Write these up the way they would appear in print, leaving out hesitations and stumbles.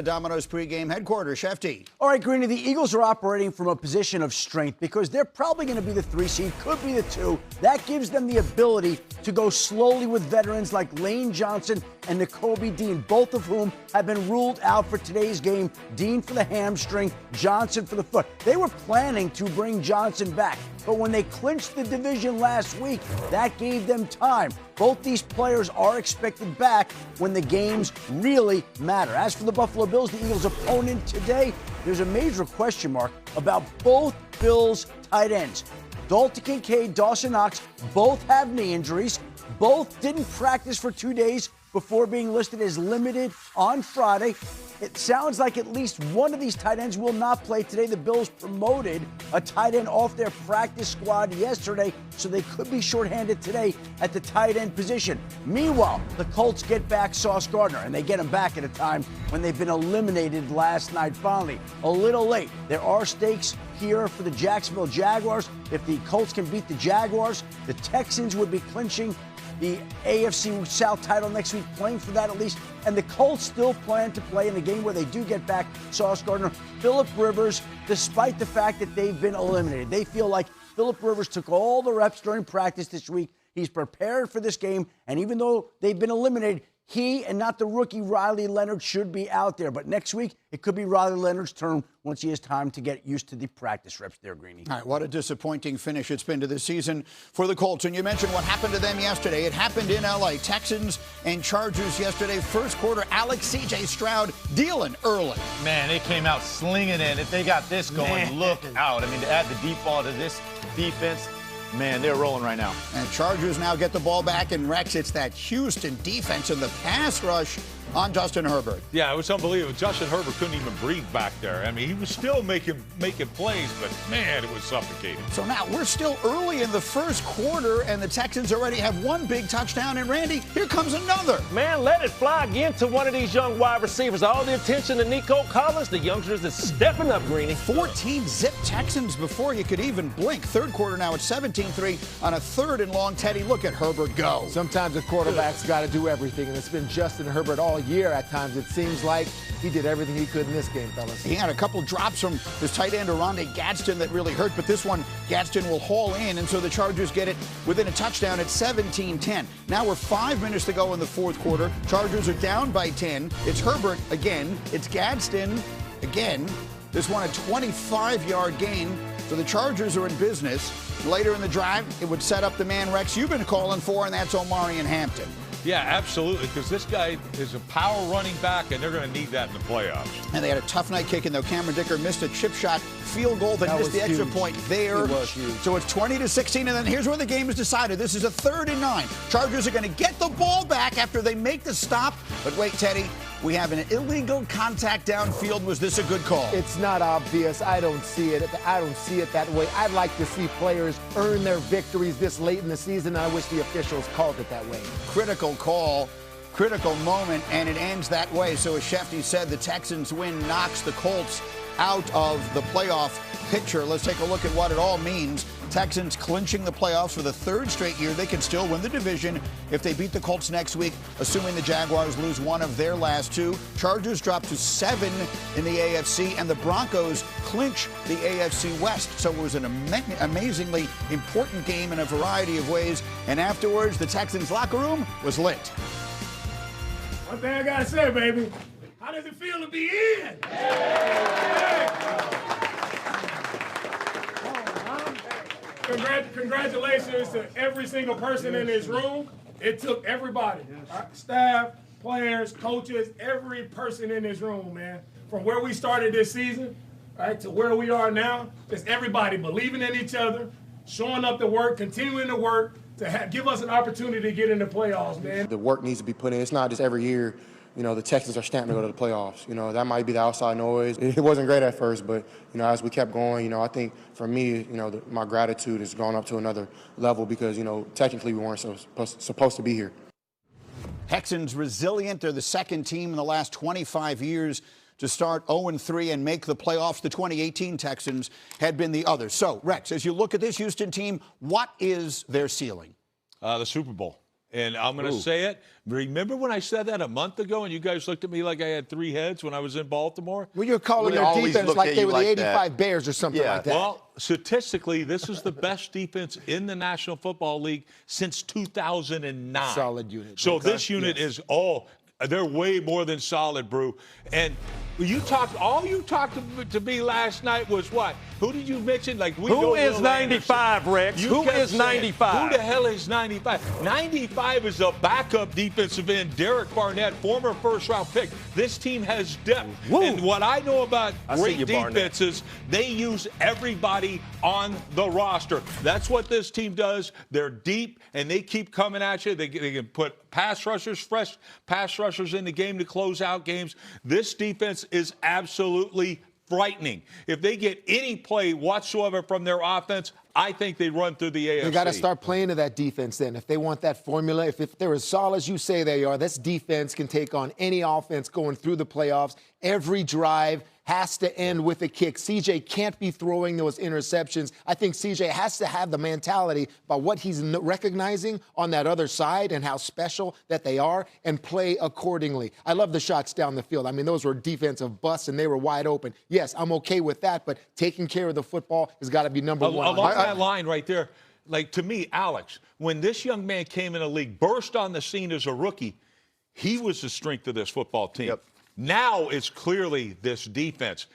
Domino's pregame headquarters. Chef D. All right, Greeny, the Eagles are operating from a position of strength because they're probably going to be the 3 seed, could be the 2. That gives them the ability to go slowly with veterans like Lane Johnson and Nakobe Dean, both of whom have been ruled out for today's game. Dean for the hamstring, Johnson for the foot. They were planning to bring Johnson back, but when they clinched the division last week, that gave them time. Both these players are expected back when the games really matter. As for the Buffalo Bills, the Eagles' opponent today, there's a major question mark about both Bills' tight ends. Dalton Kincaid, Dawson Knox, both have knee injuries. Both didn't practice for 2 days before being listed as limited on Friday. It sounds like at least one of these tight ends will not play today. The Bills promoted a tight end off their practice squad yesterday, so they could be shorthanded today at the tight end position. Meanwhile, the Colts get back Sauce Gardner, and they get him back at a time when they've been eliminated last night finally. A little late. There are stakes here for the Jacksonville Jaguars. If the Colts can beat the Jaguars, the Texans would be clinching the AFC South title next week, playing for that at least. And the Colts still plan to play in a game where they do get back Sauce Gardner. Phillip Rivers, despite the fact that they've been eliminated, they feel like Phillip Rivers took all the reps during practice this week. He's prepared for this game. And even though they've been eliminated, he and not the rookie Riley Leonard should be out there. But next week, it could be Riley Leonard's turn once he has time to get used to the practice reps there, Greeny. All right, what a disappointing finish it's been to the season for the Colts. And you mentioned what happened to them yesterday. It happened in L.A. Texans and Chargers yesterday. First quarter, CJ Stroud dealing early. Man, they came out slinging it. If they got this going, look out. I mean, to add the deep ball to this defense, man, they're rolling right now. And Chargers now get the ball back, and Rex, it's that Houston defense and the pass rush on Justin Herbert. Yeah, it was unbelievable. Justin Herbert couldn't even breathe back there. I mean, he was still making plays, but, man, it was suffocating. So now we're still early in the first quarter, and the Texans already have one big touchdown. And, Randy, here comes another. Man, let it fly again to one of these young wide receivers. All the attention to Nico Collins. The youngsters is stepping up, Greeny. 14-zip Texans before you could even blink. Third quarter now at 17-3 on a 3rd and long. Teddy, look at Herbert go. Sometimes a quarterback's got to do everything, and it's been Justin Herbert all year at times. It seems like he did everything he could in this game, fellas. He had a couple drops from his tight end, Oronde Gadsden, that really hurt, but this one, Gadsden will haul in, and so the Chargers get it within a touchdown at 17-10. Now we're 5 minutes to go in the fourth quarter. Chargers are down by 10. It's Herbert again. It's Gadsden again. This one a 25-yard gain. So the Chargers are in business. Later in the drive, it would set up the man, Rex, you've been calling for, and that's Omarion Hampton. Yeah, absolutely, because this guy is a power running back, and they're going to need that in the playoffs. And they had a tough night kicking, though. Cameron Dicker missed a chip shot field goal that missed the extra point there. It was huge. So it's 20-16, and then here's where the game is decided. This is a 3rd and 9. Chargers are going to get the ball back after they make the stop. But wait, Teddy, we have an illegal contact downfield. Was this a good call? It's not obvious. I don't see it. I don't see it that way. I'd like to see players earn their victories this late in the season. I wish the officials called it that way. Critical call, critical moment, and it ends that way. So as Shefty said, the Texans win, knocks the Colts out of the playoff picture. Let's take a look at what it all means. Texans clinching the playoffs for the 3rd straight year. They can still win the division if they beat the Colts next week, assuming the Jaguars lose one of their last 2. Chargers drop to 7 in the AFC, and the Broncos clinch the AFC West. So it was an amazingly important game in a variety of ways. And afterwards, the Texans locker room was lit. One thing I gotta say, baby, how does it feel to be in? Congratulations to every single person in this room. It took everybody, staff, players, coaches, every person in this room, man. From where we started this season, right, to where we are now, just everybody believing in each other, showing up to work, continuing to work, to give us an opportunity to get in the playoffs, man. The work needs to be put in. It's not just every year, you know, the Texans are stamped to go to the playoffs. You know, that might be the outside noise. It wasn't great at first, but, you know, as we kept going, you know, I think for me, you know, my gratitude has gone up to another level because, you know, technically we weren't supposed to be here. Texans resilient. They're the 2nd team in the last 25 years to start 0-3 and make the playoffs. The 2018 Texans had been the other. So, Rex, as you look at this Houston team, what is their ceiling? The Super Bowl. And I'm going to say it. Remember when I said that a month ago and you guys looked at me like I had 3 heads when I was in Baltimore? Well, you're calling their defense like they were the 85 Bears or something like that. Well, statistically, this is the best defense in the National Football League since 2009. Solid unit. So this unit is they're way more than solid, Brew. And all you talked to me last night was what? Who did you mention? Like who is 95, Rex? Who is 95? Who the hell is 95? 95 is a backup defensive end, Derek Barnett, former first-round pick. This team has depth. Woo. And what I know about great defenses, they use everybody on the roster. That's what this team does. They're deep, and they keep coming at you. They can put fresh pass rushers in the game to close out games. This defense is absolutely frightening. If they get any play whatsoever from their offense, I think they run through the AFC. They got to start playing to that defense then. If they want that formula, if they're as solid as you say they are, this defense can take on any offense going through the playoffs. Every drive has to end with a kick. CJ can't be throwing those interceptions. I think CJ has to have the mentality about what he's recognizing on that other side and how special that they are and play accordingly. I love the shots down the field. I mean, those were defensive busts and they were wide open. Yes, I'm okay with that, but taking care of the football has got to be number one. Along that line right there, like to me, Alex, when this young man came in the league, burst on the scene as a rookie, he was the strength of this football team. Yep. Now it's clearly this defense.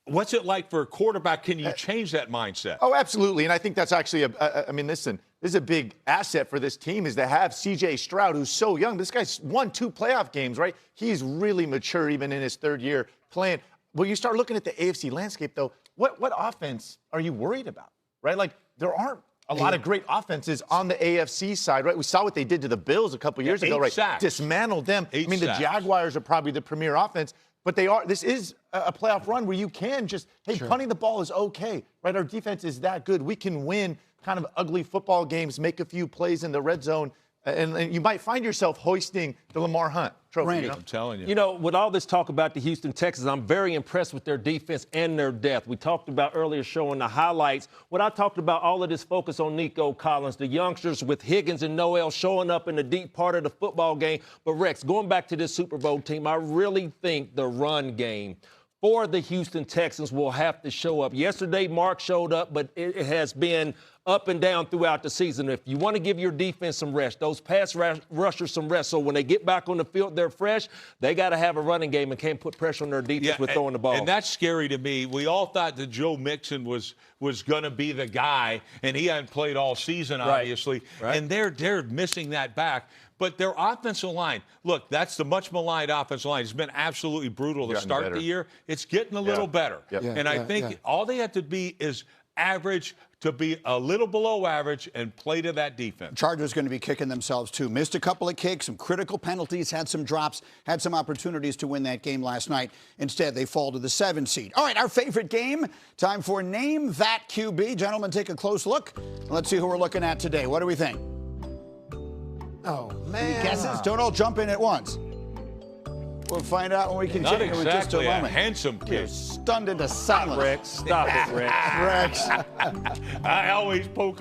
What's it like for a quarterback? Can you change that mindset? Oh, absolutely. And I think that's actually listen, this is a big asset for this team is to have CJ Stroud, who's so young. This guy's won 2 playoff games, right? He's really mature even in his 3rd year playing. When you start looking at the AFC landscape, though, what offense are you worried about, right? Like, there aren't a lot of great offenses on the AFC side, right? We saw what they did to the Bills a couple years ago, right? Sacks. Dismantled them. The Jaguars are probably the premier offense, but this is a playoff run where you can just, punting the ball is okay, right? Our defense is that good. We can win kind of ugly football games, make a few plays in the red zone, and you might find yourself hoisting the Lamar Hunt trophy. Randy, I'm telling you. You know, with all this talk about the Houston Texans, I'm very impressed with their defense and their depth. We talked about earlier showing the highlights. What I talked about, all of this focus on Nico Collins, the youngsters with Higgins and Noel showing up in the deep part of the football game. But, Rex, going back to this Super Bowl team, I really think the run game for the Houston Texans will have to show up. Yesterday, Mark showed up, but it has been up and down throughout the season. If you want to give your defense some rest, those pass rushers some rest, so when they get back on the field, they're fresh, they got to have a running game and can't put pressure on their defense with throwing the ball. And that's scary to me. We all thought that Joe Mixon was going to be the guy, and he hadn't played all season, obviously. Right. And they're missing that back. But their offensive line, look, that's the much maligned offensive line. It's been absolutely brutal to start the year. It's getting a little better. Yep. And I think all they have to be is average to be a little below average and play to that defense. Chargers going to be kicking themselves, too. Missed a couple of kicks, some critical penalties, had some drops, had some opportunities to win that game last night. Instead, they fall to the 7 seed. All right, our favorite game. Time for Name That QB. Gentlemen, take a close look. Let's see who we're looking at today. What do we think? Oh, man. Any guesses? Don't all jump in at once. We'll find out when we continue with just a moment. Not exactly a handsome kid. You're stunned into silence. Rex, stop it, Rex. Rex. I always poke him.